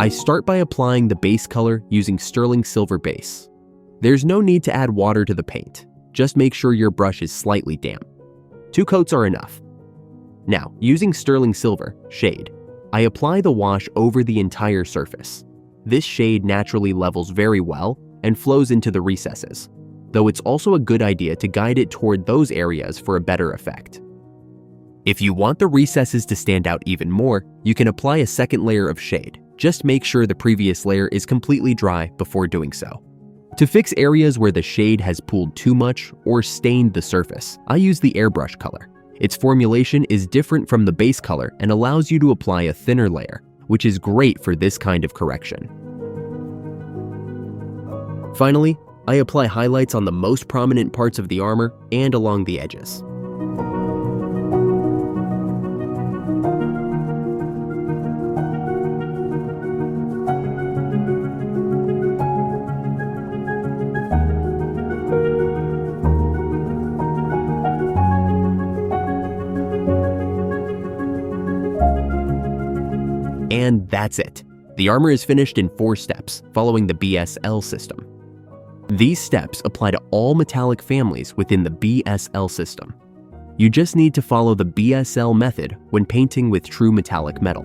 I start by applying the base color using sterling silver base. There's no need to add water to the paint. Just make sure your brush is slightly damp. 2 coats are enough. Now, using sterling silver shade, I apply the wash over the entire surface. This shade naturally levels very well and flows into the recesses, though it's also a good idea to guide it toward those areas for a better effect. If you want the recesses to stand out even more, you can apply a second layer of shade. Just make sure the previous layer is completely dry before doing so. To fix areas where the shade has pooled too much or stained the surface, I use the airbrush color. Its formulation is different from the base color and allows you to apply a thinner layer, which is great for this kind of correction. Finally, I apply highlights on the most prominent parts of the armor and along the edges. And that's it. The armor is finished in 4 steps, following the BSL system. These steps apply to all metallic families within the BSL system. You just need to follow the BSL method when painting with true metallic metal.